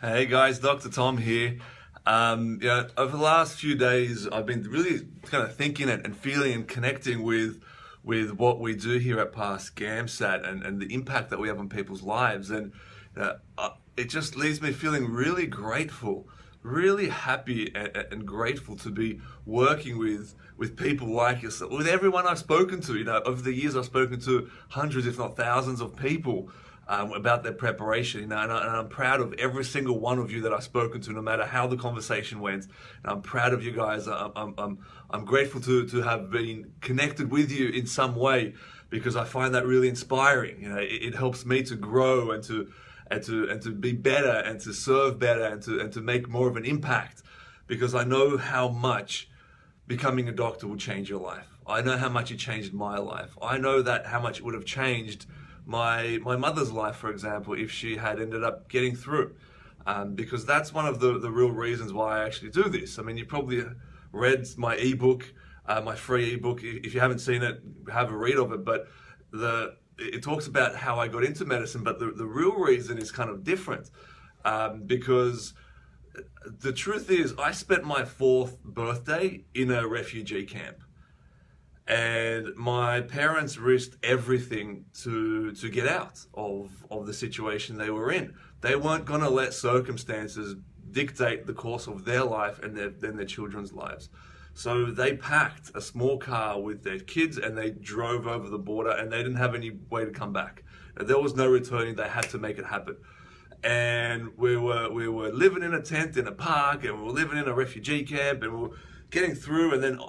Hey guys, Dr. Tom here. Over the last few days, I've been really kind of thinking and feeling and connecting with what we do here at Past GAMSAT and the impact that we have on people's lives. And it just leaves me feeling really grateful, really happy and grateful to be working with people like yourself, with everyone I've spoken to. Over the years, I've spoken to hundreds, if not thousands of people about their preparation, and I'm proud of every single one of you that I've spoken to, no matter how the conversation went. And I'm proud of you guys. I'm grateful to have been connected with you in some way, because I find that really inspiring. It helps me to grow and to be better and to serve better and to make more of an impact, because I know how much becoming a doctor will change your life. I know how much it changed my life. I know that how much it would have changed my mother's life, for example, if she had ended up getting through. Because that's one of the real reasons why I actually do this. I mean, you probably read my ebook, my free ebook. If you haven't seen it, have a read of it. But it talks about how I got into medicine, but the real reason is kind of different. Because the truth is, I spent my 4th birthday in a refugee camp. And my parents risked everything to get out of the situation they were in. They weren't going to let circumstances dictate the course of their life and their children's lives. So they packed a small car with their kids and they drove over the border, and they didn't have any way to come back. There was no returning. They had to make it happen. And we were living in a tent in a park, and we were living in a refugee camp, and we were getting through, and then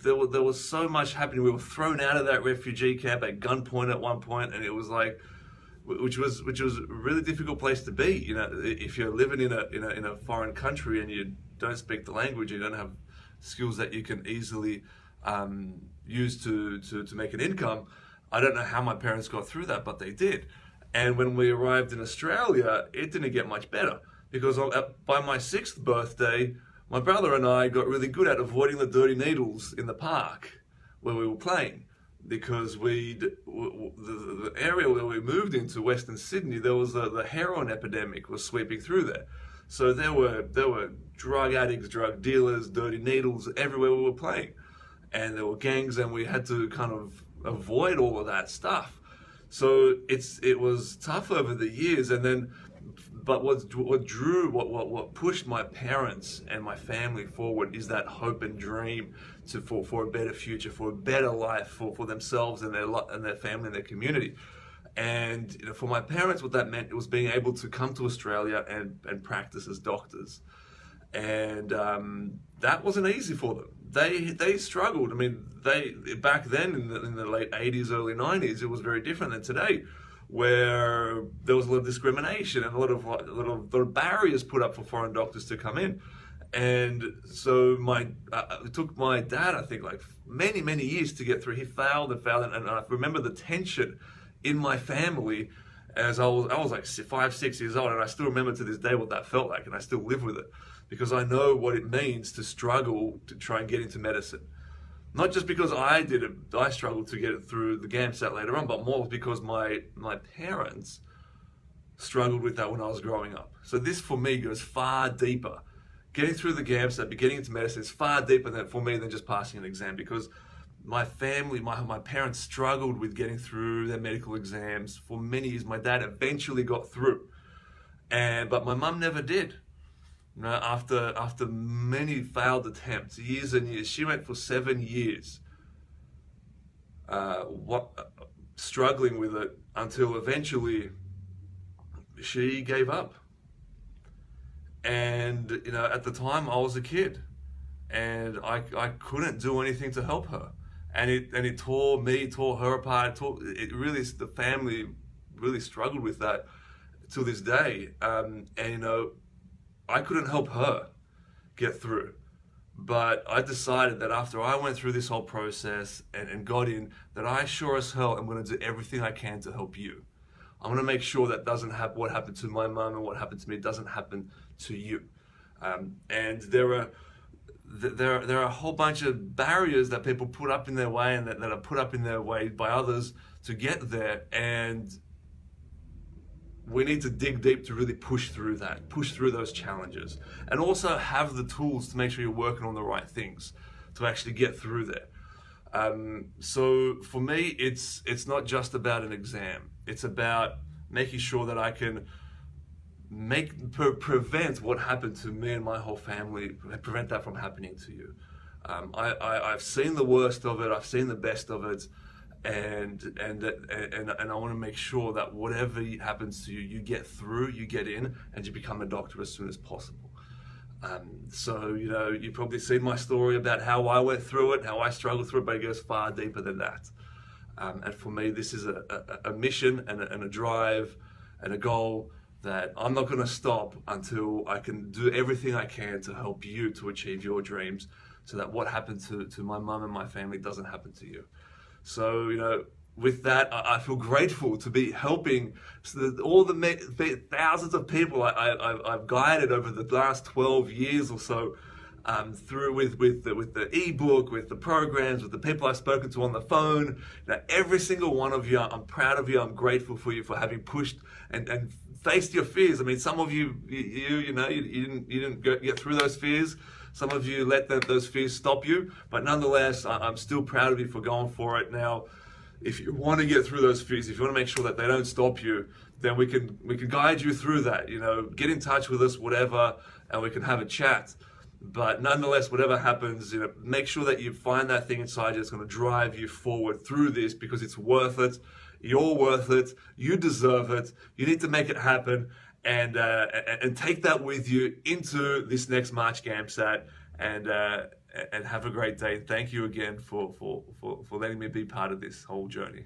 there was so much happening. We were thrown out of that refugee camp at gunpoint at one point, and it was like, which was a really difficult place to be. If you're living in a foreign country and you don't speak the language, you don't have skills that you can easily use to make an income. I don't know how my parents got through that, but they did. And when we arrived in Australia, it didn't get much better, because by my 6th birthday, my brother and I got really good at avoiding the dirty needles in the park where we were playing, because the area where we moved into, Western Sydney, there was the heroin epidemic was sweeping through there. So there were drug addicts, drug dealers, dirty needles everywhere we were playing, and there were gangs, and we had to kind of avoid all of that stuff. So it was tough over the years, and then. But what pushed my parents and my family forward is that hope and dream for a better future, for a better life for themselves and their family and their community. And for my parents, what that meant was being able to come to Australia and practice as doctors. And that wasn't easy for them. They struggled. I mean, back then in the late 80s, early 90s, it was very different than today, where there was a lot of discrimination and a lot of barriers put up for foreign doctors to come in. And so it took my dad, I think, like many years to get through. He failed, and I remember the tension in my family as I was like 5, 6 years old, and I still remember to this day what that felt like, and I still live with it, because I know what it means to struggle to try and get into medicine. Not just because I did it, I struggled to get it through the GAMSAT later on, but more because my parents struggled with that when I was growing up. So this for me goes far deeper. Getting through the GAMSAT, getting into medicine is far deeper for me than just passing an exam, because my family, my parents struggled with getting through their medical exams for many years. My dad eventually got through, but my mum never did. After many failed attempts, years and years, she went for 7 years, struggling with it, until eventually she gave up. And at the time I was a kid, and I couldn't do anything to help her, and it tore her apart. The family really struggled with that to this day. I couldn't help her get through, but I decided that after I went through this whole process and got in, that I sure as hell am going to do everything I can to help you. I'm going to make sure that doesn't happen. What happened to my mum and what happened to me doesn't happen to you. And there are a whole bunch of barriers that people put up in their way, and that are put up in their way by others to get there. And we need to dig deep to really push through those challenges, and also have the tools to make sure you're working on the right things to actually get through there. So for me, it's not just about an exam. It's about making sure that I can prevent what happened to me and my whole family, prevent that from happening to you. I've seen the worst of it. I've seen the best of it. And I want to make sure that whatever happens to you, you get through, you get in, and you become a doctor as soon as possible. So, you've probably seen my story about how I went through it, how I struggled through it, but it goes far deeper than that. And for me, this is a mission and a drive and a goal that I'm not going to stop until I can do everything I can to help you to achieve your dreams, so that what happened to my mum and my family doesn't happen to you. So, with that, I feel grateful to be helping all the thousands of people I've guided over the last 12 years or so, through with the eBook, with the programs, with the people I've spoken to on the phone. Every single one of you, I'm proud of you. I'm grateful for you for having pushed and faced your fears. I mean, some of you didn't get through those fears. Some of you let those fears stop you, but nonetheless, I'm still proud of you for going for it. Now, if you want to get through those fears, if you want to make sure that they don't stop you, then we can guide you through that. Get in touch with us, whatever, and we can have a chat. But nonetheless, whatever happens, make sure that you find that thing inside you that's going to drive you forward through this, because it's worth it. You're worth it. You deserve it. You need to make it happen. And take that with you into this next March GAMSAT, and have a great day. Thank you again for letting me be part of this whole journey.